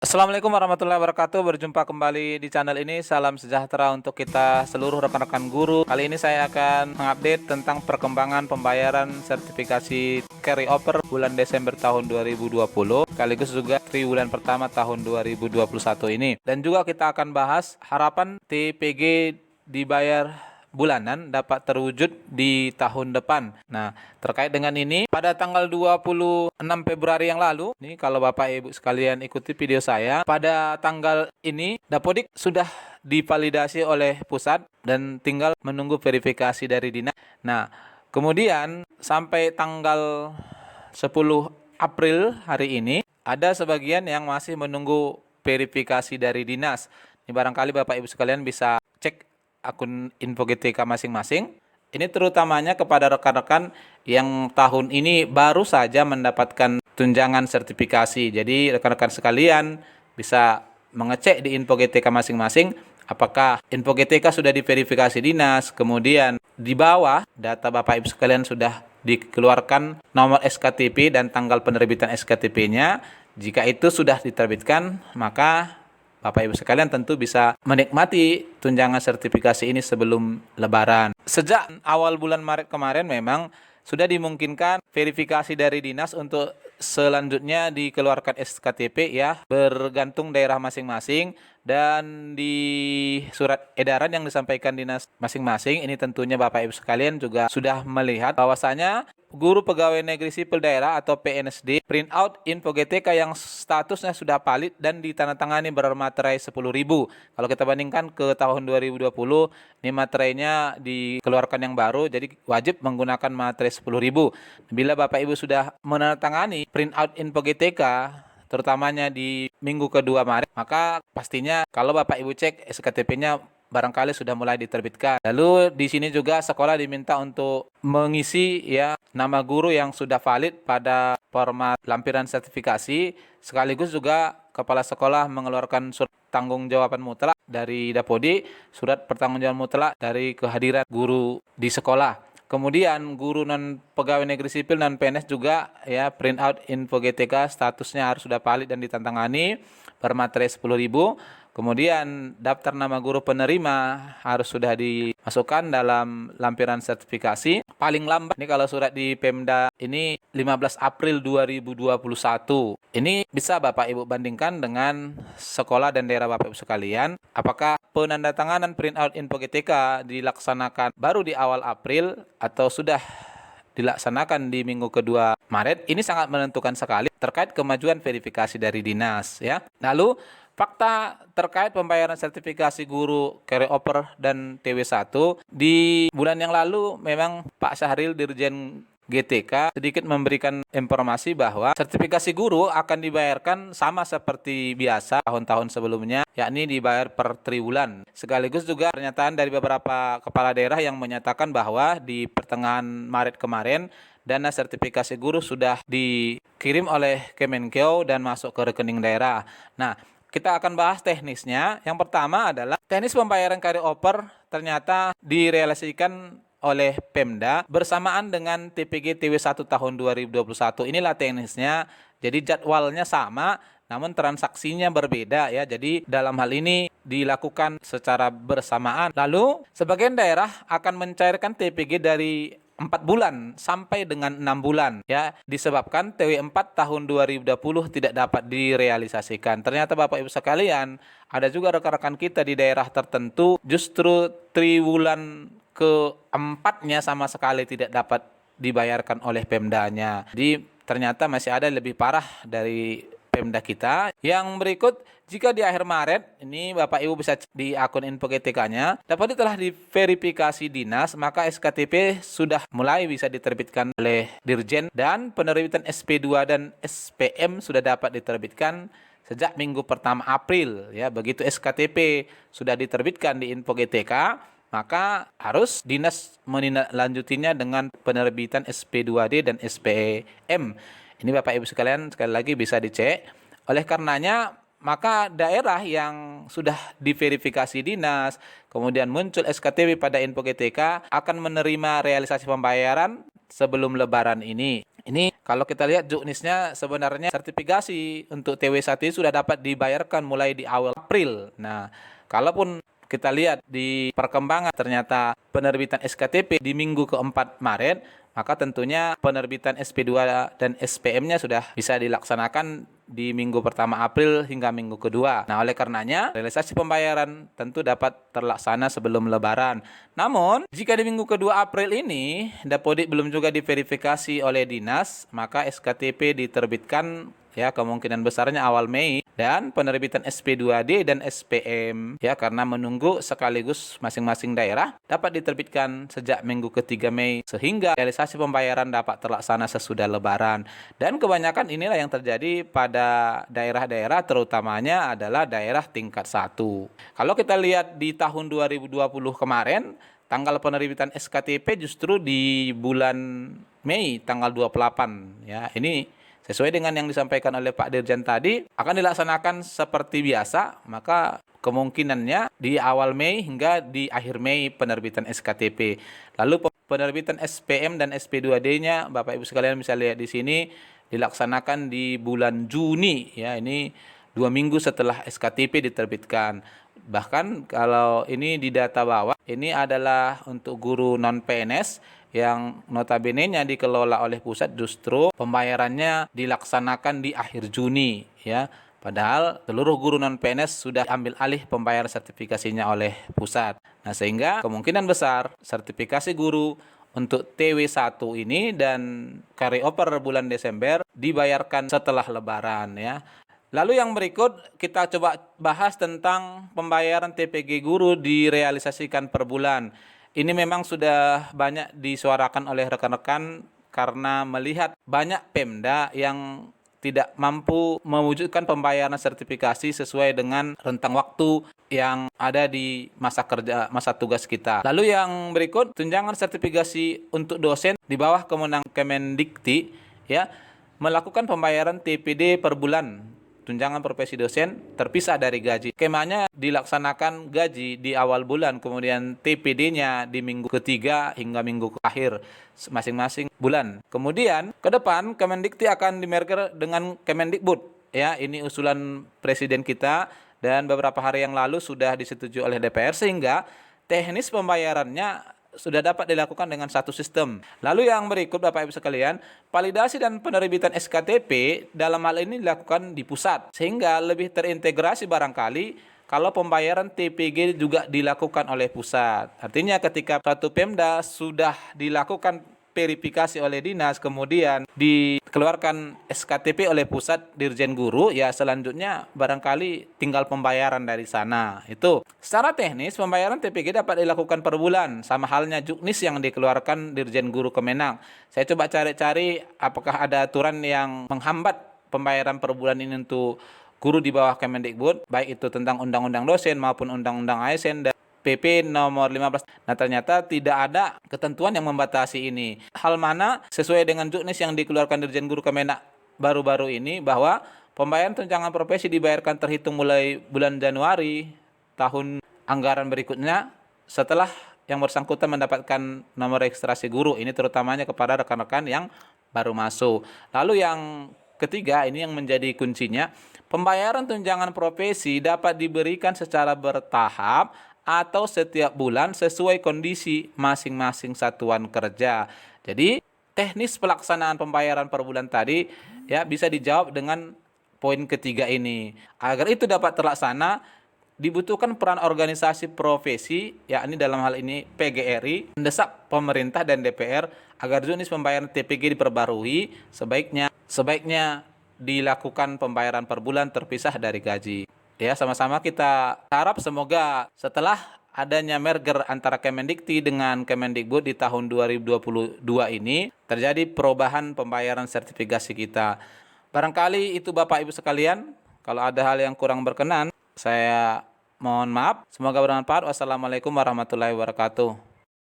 Assalamualaikum warahmatullahi wabarakatuh. Berjumpa kembali di channel ini. Salam sejahtera untuk kita seluruh rekan-rekan guru. Kali ini saya akan mengupdate tentang perkembangan pembayaran sertifikasi carry over bulan Desember tahun 2020, sekaligus juga triwulan pertama tahun 2021 ini. Dan juga kita akan bahas harapan TPG dibayar bulanan dapat terwujud di tahun depan. Nah, terkait dengan ini, pada tanggal 26 Februari yang lalu, nih kalau Bapak Ibu sekalian ikuti video saya, pada tanggal ini Dapodik sudah divalidasi oleh pusat dan tinggal menunggu verifikasi dari dinas. Nah, kemudian sampai tanggal 10 April hari ini, ada sebagian yang masih menunggu verifikasi dari dinas. Ini barangkali Bapak Ibu sekalian bisa cek akun info GTK masing-masing. Ini terutamanya kepada rekan-rekan yang tahun ini baru saja mendapatkan tunjangan sertifikasi. Jadi rekan-rekan sekalian bisa mengecek di info GTK masing-masing apakah info GTK sudah diverifikasi dinas, kemudian di bawah data Bapak Ibu sekalian sudah dikeluarkan nomor SKTP dan tanggal penerbitan SKTP-nya. Jika itu sudah diterbitkan, maka Bapak Ibu sekalian tentu bisa menikmati tunjangan sertifikasi ini sebelum Lebaran. Sejak awal bulan Maret kemarin memang sudah dimungkinkan verifikasi dari dinas untuk selanjutnya dikeluarkan SKTP ya, bergantung daerah masing-masing, dan di surat edaran yang disampaikan dinas masing-masing ini tentunya Bapak Ibu sekalian juga sudah melihat bahwasanya guru pegawai negeri sipil daerah atau PNSD print out info GTK yang statusnya sudah valid dan ditandatangani bermaterai 10.000. Kalau kita bandingkan ke tahun 2020, ini materainya dikeluarkan yang baru, jadi wajib menggunakan materai 10.000. Bila Bapak Ibu sudah menandatangani print out info GTK, terutamanya di minggu kedua Maret, maka pastinya kalau Bapak Ibu cek SKTP-nya barangkali sudah mulai diterbitkan. Lalu di sini juga sekolah diminta untuk mengisi ya nama guru yang sudah valid pada format lampiran sertifikasi, sekaligus juga kepala sekolah mengeluarkan surat tanggung-jawaban mutlak dari Dapodi, surat pertanggungjawaban mutlak dari kehadiran guru di sekolah. Kemudian guru non pegawai negeri sipil non PNS juga ya print out info GTK statusnya harus sudah valid dan ditantangani bermaterai 10.000. Kemudian daftar nama guru penerima harus sudah dimasukkan dalam lampiran sertifikasi. Paling lambat ini kalau surat di Pemda ini 15 April 2021. Ini bisa Bapak Ibu bandingkan dengan sekolah dan daerah Bapak Ibu sekalian. Apakah penandatanganan print out info GTK dilaksanakan baru di awal April atau sudah dilaksanakan di minggu kedua Maret? Ini sangat menentukan sekali terkait kemajuan verifikasi dari dinas ya. Lalu fakta terkait pembayaran sertifikasi guru carry over dan TW1 di bulan yang lalu memang Pak Syahril Dirjen GTK sedikit memberikan informasi bahwa sertifikasi guru akan dibayarkan sama seperti biasa tahun-tahun sebelumnya, yakni dibayar per triwulan. Sekaligus juga pernyataan dari beberapa kepala daerah yang menyatakan bahwa di pertengahan Maret kemarin dana sertifikasi guru sudah dikirim oleh Kemenkeu dan masuk ke rekening daerah. Nah, kita akan bahas teknisnya. Yang pertama adalah teknis pembayaran carry over ternyata direalisasikan oleh Pemda bersamaan dengan TPG TW1 tahun 2021. Inilah teknisnya. Jadi jadwalnya sama, namun transaksinya berbeda ya. Jadi dalam hal ini dilakukan secara bersamaan. Lalu sebagian daerah akan mencairkan TPG dari 4 bulan sampai dengan 6 bulan ya, disebabkan TW4 tahun 2020 tidak dapat direalisasikan. Ternyata Bapak Ibu sekalian, ada juga rekan-rekan kita di daerah tertentu justru triwulan keempatnya sama sekali tidak dapat dibayarkan oleh Pemdanya. Jadi ternyata masih ada lebih parah dari Pemda kita. Yang berikut, jika di akhir Maret, ini Bapak Ibu bisa di akun info GTK-nya, dapat telah diverifikasi dinas, maka SKTP sudah mulai bisa diterbitkan oleh Dirjen dan penerbitan SP2 dan SPM sudah dapat diterbitkan sejak minggu pertama April ya. Begitu SKTP sudah diterbitkan di info GTK, maka harus dinas menindaklanjutinya dengan penerbitan SP2D dan SPM. Ini Bapak Ibu sekalian sekali lagi bisa dicek. Oleh karenanya, maka daerah yang sudah diverifikasi dinas, kemudian muncul SKTP pada info GTK akan menerima realisasi pembayaran sebelum Lebaran ini. Ini kalau kita lihat juknisnya sebenarnya sertifikasi untuk TW1 sudah dapat dibayarkan mulai di awal April. Nah, kalaupun kita lihat di perkembangan ternyata penerbitan SKTP di minggu keempat Maret, maka tentunya penerbitan SP2 dan SPM-nya sudah bisa dilaksanakan di minggu pertama April hingga minggu kedua. Nah, oleh karenanya, realisasi pembayaran tentu dapat terlaksana sebelum Lebaran. Namun, jika di minggu kedua April ini, Dapodik belum juga diverifikasi oleh dinas, maka SKTP diterbitkan ya kemungkinan besarnya awal Mei, dan penerbitan SP2D dan SPM ya karena menunggu sekaligus masing-masing daerah dapat diterbitkan sejak minggu ketiga Mei sehingga realisasi pembayaran dapat terlaksana sesudah Lebaran. Dan kebanyakan inilah yang terjadi pada daerah-daerah terutamanya adalah daerah tingkat 1. Kalau kita lihat di tahun 2020 kemarin, tanggal penerbitan SKTP justru di bulan Mei tanggal 28 ya. Ini sesuai dengan yang disampaikan oleh Pak Dirjen tadi, akan dilaksanakan seperti biasa, maka kemungkinannya di awal Mei hingga di akhir Mei penerbitan SKTP. Lalu penerbitan SPM dan SP2D-nya, Bapak Ibu sekalian bisa lihat di sini, dilaksanakan di bulan Juni. Ya, ini 2 minggu setelah SKTP diterbitkan. Bahkan kalau ini di data bawah, ini adalah untuk guru non-PNS, yang notabene-nya dikelola oleh pusat, justru pembayarannya dilaksanakan di akhir Juni ya. Padahal seluruh guru non-PNS sudah ambil alih pembayaran sertifikasinya oleh pusat. Nah, sehingga kemungkinan besar sertifikasi guru untuk TW1 ini dan carryover bulan Desember dibayarkan setelah Lebaran ya. Lalu yang berikut kita coba bahas tentang pembayaran TPG guru direalisasikan per bulan. Ini memang sudah banyak disuarakan oleh rekan-rekan karena melihat banyak Pemda yang tidak mampu mewujudkan pembayaran sertifikasi sesuai dengan rentang waktu yang ada di masa tugas kita. Lalu yang berikut, tunjangan sertifikasi untuk dosen di bawah kewenangan Kemendikti ya, melakukan pembayaran TPD per bulan. Tunjangan profesi dosen terpisah dari gaji. Skemanya dilaksanakan gaji di awal bulan, kemudian TPD-nya di minggu ketiga hingga minggu akhir masing-masing bulan. Kemudian ke depan Kemendikti akan dimerger dengan Kemendikbud. Ya, ini usulan presiden kita dan beberapa hari yang lalu sudah disetujui oleh DPR sehingga teknis pembayarannya sudah dapat dilakukan dengan satu sistem. Lalu yang berikut Bapak Ibu sekalian, validasi dan penerbitan SKTP dalam hal ini dilakukan di pusat sehingga lebih terintegrasi barangkali kalau pembayaran TPG juga dilakukan oleh pusat. Artinya ketika satu Pemda sudah dilakukan verifikasi oleh dinas, kemudian dikeluarkan SKTP oleh pusat Dirjen Guru, ya selanjutnya barangkali tinggal pembayaran dari sana. Itu secara teknis pembayaran TPG dapat dilakukan per bulan, sama halnya juknis yang dikeluarkan Dirjen Guru Kemenang. Saya coba cari-cari apakah ada aturan yang menghambat pembayaran per bulan ini untuk guru di bawah Kemendikbud, baik itu tentang Undang-Undang Dosen maupun Undang-Undang ASN dan PP nomor 15. Nah, ternyata tidak ada ketentuan yang membatasi ini. Hal mana sesuai dengan juknis yang dikeluarkan Dirjen Guru Kemenak baru-baru ini bahwa pembayaran tunjangan profesi dibayarkan terhitung mulai bulan Januari tahun anggaran berikutnya setelah yang bersangkutan mendapatkan nomor registrasi guru. Ini terutamanya kepada rekan-rekan yang baru masuk. Lalu yang ketiga, ini yang menjadi kuncinya, pembayaran tunjangan profesi dapat diberikan secara bertahap atau setiap bulan sesuai kondisi masing-masing satuan kerja. Jadi, teknis pelaksanaan pembayaran per bulan tadi ya bisa dijawab dengan poin ketiga ini. Agar itu dapat terlaksana, dibutuhkan peran organisasi profesi, yakni dalam hal ini PGRI, mendesak pemerintah dan DPR agar juknis pembayaran TPG diperbarui, sebaiknya dilakukan pembayaran per bulan terpisah dari gaji. Ya, sama-sama kita harap semoga setelah adanya merger antara Kemendikti dengan Kemendikbud di tahun 2022 ini terjadi perubahan pembayaran sertifikasi kita. Barangkali itu Bapak Ibu sekalian. Kalau ada hal yang kurang berkenan, saya mohon maaf. Semoga bermanfaat. Wassalamualaikum warahmatullahi wabarakatuh.